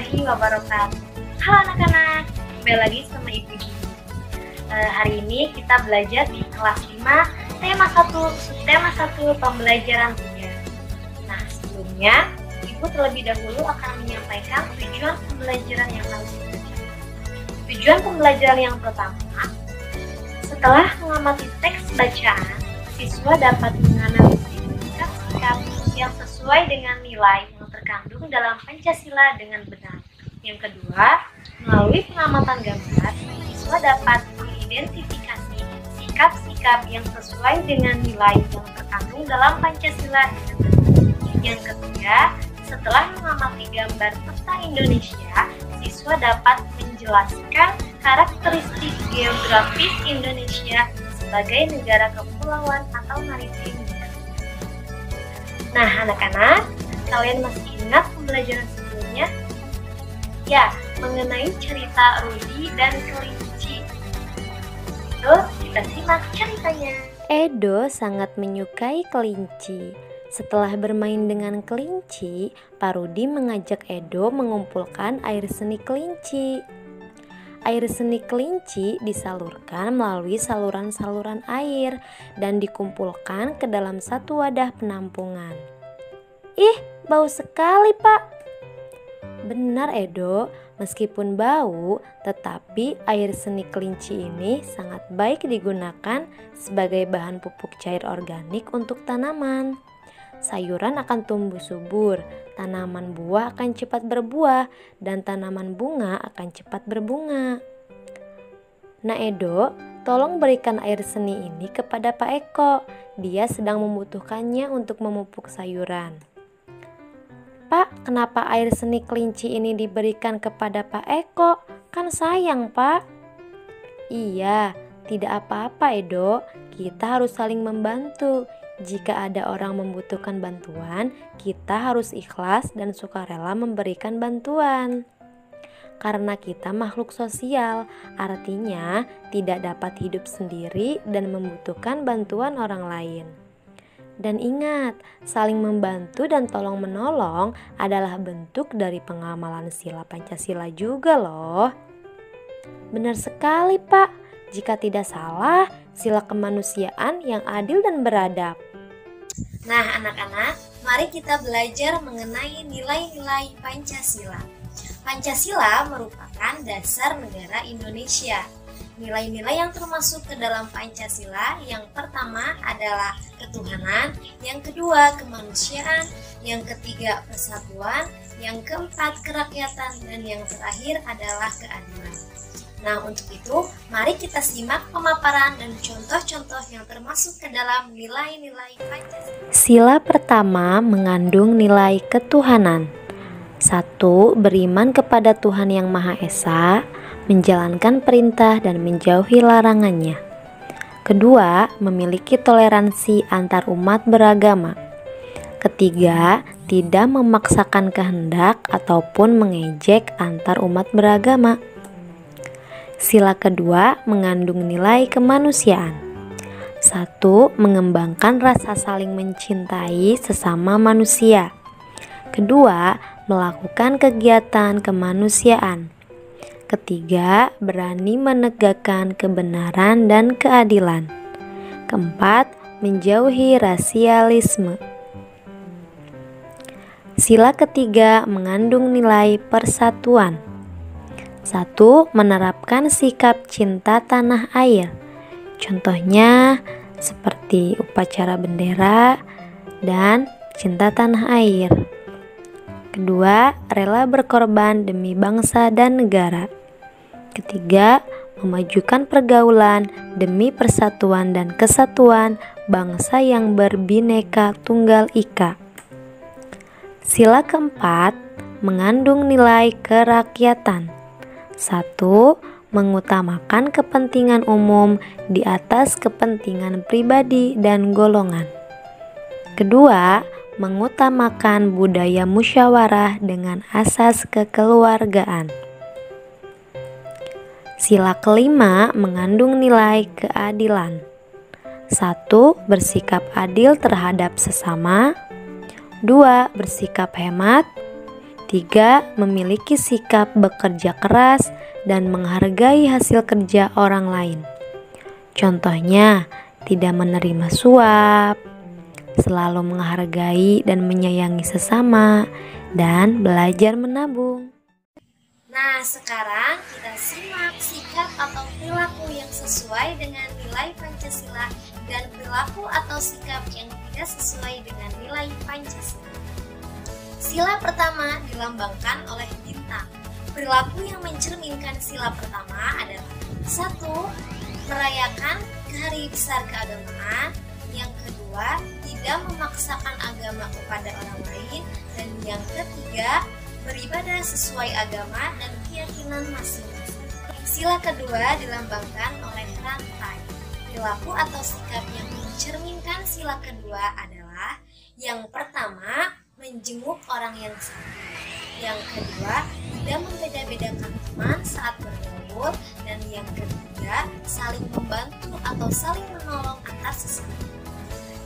warahmatullahi wabarakatuh. Halo anak-anak, kembali lagi sama Ibu Gini. Hari ini kita belajar di kelas 5 tema 1, subtema 1 pembelajaran sejarah. Nah, sebelumnya Ibu terlebih dahulu akan menyampaikan tujuan pembelajaran yang harus dibelajar. Tujuan pembelajaran yang pertama, setelah mengamati teks bacaan, siswa dapat menganalisis sikap-sikap yang sesuai dengan nilai yang terkandung dalam Pancasila dengan benar. Yang kedua, melalui pengamatan gambar, siswa dapat mengidentifikasi sikap-sikap yang sesuai dengan nilai yang terkandung dalam Pancasila dengan benar. Yang ketiga, setelah mengamati gambar peta Indonesia, siswa dapat menjelaskan karakteristik geografis Indonesia sebagai negara kepulauan atau maritim. Nah, anak-anak, kalian masih ingat pembelajaran sebelumnya? Ya, mengenai cerita Rudi dan kelinci. Yuk, kita simak ceritanya. Edo sangat menyukai kelinci. Setelah bermain dengan kelinci, Pak Rudi mengajak Edo mengumpulkan air seni kelinci. Air seni kelinci disalurkan melalui saluran-saluran air dan dikumpulkan ke dalam satu wadah penampungan. Ih, bau sekali, Pak. Benar, Edo. Meskipun bau, tetapi air seni kelinci ini sangat baik digunakan sebagai bahan pupuk cair organik untuk tanaman. Sayuran akan tumbuh subur, tanaman buah akan cepat berbuah, dan tanaman bunga akan cepat berbunga. Nah Edo, tolong berikan air seni ini kepada Pak Eko. Dia sedang membutuhkannya untuk memupuk sayuran. Pak, kenapa air seni kelinci ini diberikan kepada Pak Eko? Kan sayang, Pak. Iya, tidak apa-apa Edo, kita harus saling membantu. Jika ada orang membutuhkan bantuan, kita harus ikhlas dan sukarela memberikan bantuan. Karena kita makhluk sosial, artinya tidak dapat hidup sendiri dan membutuhkan bantuan orang lain. Dan ingat, saling membantu dan tolong menolong adalah bentuk dari pengamalan sila Pancasila juga loh. Benar sekali, Pak. Jika tidak salah, sila kemanusiaan yang adil dan beradab. Nah, anak-anak, mari kita belajar mengenai nilai-nilai Pancasila. Pancasila merupakan dasar negara Indonesia. Nilai-nilai yang termasuk ke dalam Pancasila yang pertama adalah ketuhanan, yang kedua kemanusiaan, yang ketiga persatuan, yang keempat kerakyatan, dan yang terakhir adalah keadilan. Nah, untuk itu, mari kita simak pemaparan dan contoh-contoh yang termasuk ke dalam nilai-nilai Pancasila. Sila pertama mengandung nilai ketuhanan. 1. Beriman kepada Tuhan Yang Maha Esa, menjalankan perintah dan menjauhi larangannya. Kedua, memiliki toleransi antar umat beragama. Ketiga, tidak memaksakan kehendak ataupun mengejek antar umat beragama. Sila kedua mengandung nilai kemanusiaan. 1. Mengembangkan rasa saling mencintai sesama manusia. Kedua, melakukan kegiatan kemanusiaan. Ketiga, berani menegakkan kebenaran dan keadilan. Keempat, menjauhi rasialisme. Sila ketiga mengandung nilai persatuan. 1. Menerapkan sikap cinta tanah air. Contohnya seperti upacara bendera dan cinta tanah air. Kedua, rela berkorban demi bangsa dan negara. Ketiga, memajukan pergaulan demi persatuan dan kesatuan bangsa yang berbineka tunggal ika. Sila keempat mengandung nilai kerakyatan. 1. Mengutamakan kepentingan umum di atas kepentingan pribadi dan golongan. Kedua, mengutamakan budaya musyawarah dengan asas kekeluargaan. Sila kelima mengandung nilai keadilan. 1. Bersikap adil terhadap sesama. 2. Bersikap hemat. 3. Memiliki sikap bekerja keras dan menghargai hasil kerja orang lain. Contohnya, tidak menerima suap, selalu menghargai dan menyayangi sesama, dan belajar menabung. Nah, sekarang kita simak sikap atau perilaku yang sesuai dengan nilai Pancasila dan perilaku atau sikap yang tidak sesuai dengan nilai Pancasila. Sila pertama dilambangkan oleh bintang. Perilaku yang mencerminkan sila pertama adalah 1. Merayakan hari besar keagamaan. Yang kedua, tidak memaksakan agama kepada orang lain. Dan yang ketiga, beribadah sesuai agama dan keyakinan masing-masing. Sila kedua dilambangkan oleh rantai. Perilaku atau sikap yang mencerminkan sila kedua adalah yang pertama, menjenguk orang yang sakit. Yang kedua, tidak membeda-bedakan teman saat bergaul. Dan yang ketiga, saling membantu atau saling menolong antar sesama.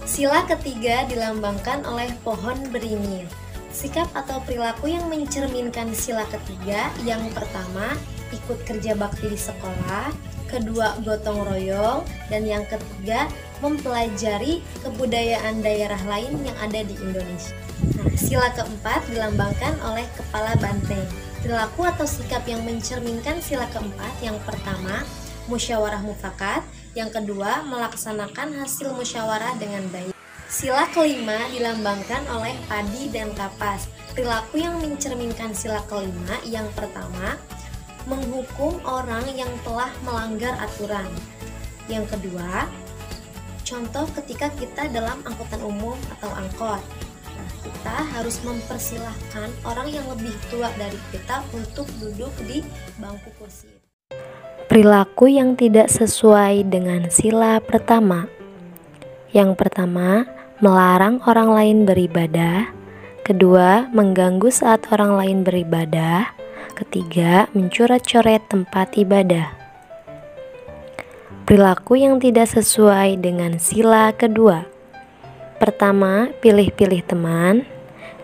Sila ketiga dilambangkan oleh pohon beringin. Sikap atau perilaku yang mencerminkan sila ketiga, yang pertama, ikut kerja bakti di sekolah. Kedua, gotong royong. Dan yang ketiga, mempelajari kebudayaan daerah lain yang ada di Indonesia. Nah, sila keempat dilambangkan oleh kepala banteng. Perilaku atau sikap yang mencerminkan sila keempat, yang pertama, musyawarah mufakat. Yang kedua, melaksanakan hasil musyawarah dengan baik. Sila kelima dilambangkan oleh padi dan kapas. Perilaku yang mencerminkan sila kelima, yang pertama, menghukum orang yang telah melanggar aturan. Yang kedua, contoh ketika kita dalam angkutan umum atau angkot. Kita harus mempersilahkan orang yang lebih tua dari kita untuk duduk di bangku kursi. Perilaku yang tidak sesuai dengan sila pertama. Yang pertama, melarang orang lain beribadah. Kedua, mengganggu saat orang lain beribadah. Ketiga, mencoret-coret tempat ibadah. Perilaku yang tidak sesuai dengan sila kedua. Pertama, pilih-pilih teman.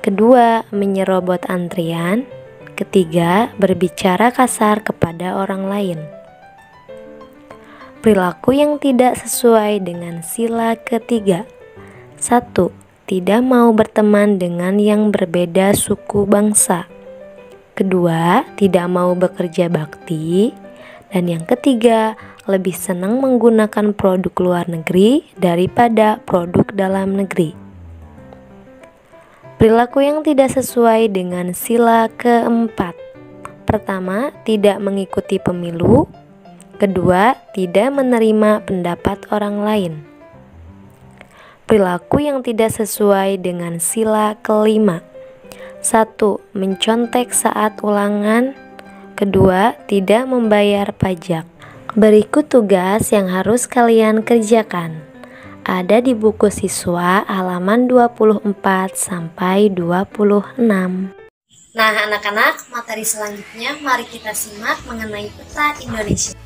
Kedua, menyerobot antrian. Ketiga, berbicara kasar kepada orang lain. Perilaku yang tidak sesuai dengan sila ketiga. 1. Tidak mau berteman dengan yang berbeda suku bangsa. Kedua, tidak mau bekerja bakti. Dan yang ketiga, lebih senang menggunakan produk luar negeri daripada produk dalam negeri. Perilaku yang tidak sesuai dengan sila keempat. Pertama, tidak mengikuti pemilu. Kedua, tidak menerima pendapat orang lain. Perilaku yang tidak sesuai dengan sila kelima. 1. Mencontek saat ulangan. Kedua, tidak membayar pajak. Berikut tugas yang harus kalian kerjakan. Ada di buku siswa halaman 24 sampai 26. Nah, anak-anak, materi selanjutnya mari kita simak mengenai peta Indonesia.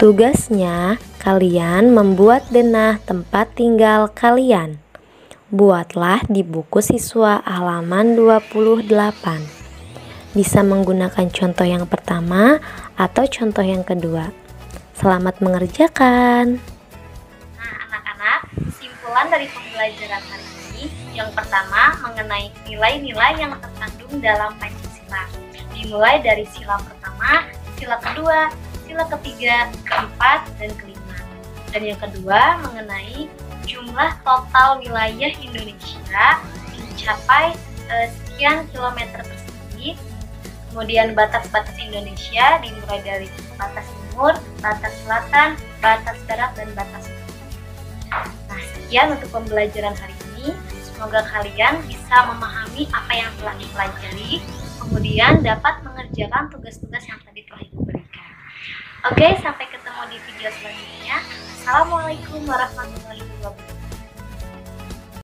Tugasnya, kalian membuat denah tempat tinggal kalian. Buatlah di buku siswa halaman 28. Bisa menggunakan contoh yang pertama atau contoh yang kedua. Selamat mengerjakan. Nah, anak-anak, kesimpulan dari pembelajaran hari ini yang pertama mengenai nilai-nilai yang terkandung dalam Pancasila. Dimulai dari sila pertama, sila kedua, sila ketiga, keempat, dan kelima. Dan yang kedua mengenai jumlah total wilayah Indonesia mencapai sekian kilometer persegi. Kemudian batas-batas Indonesia dimulai dari batas timur, batas selatan, batas barat, dan batas utara. Nah, sekian untuk pembelajaran hari ini. Semoga kalian bisa memahami apa yang telah dipelajari, kemudian dapat mengerjakan tugas-tugas yang tadi telah Ibu berikan. Oke, sampai ketemu di video selanjutnya. Assalamualaikum warahmatullahi wabarakatuh.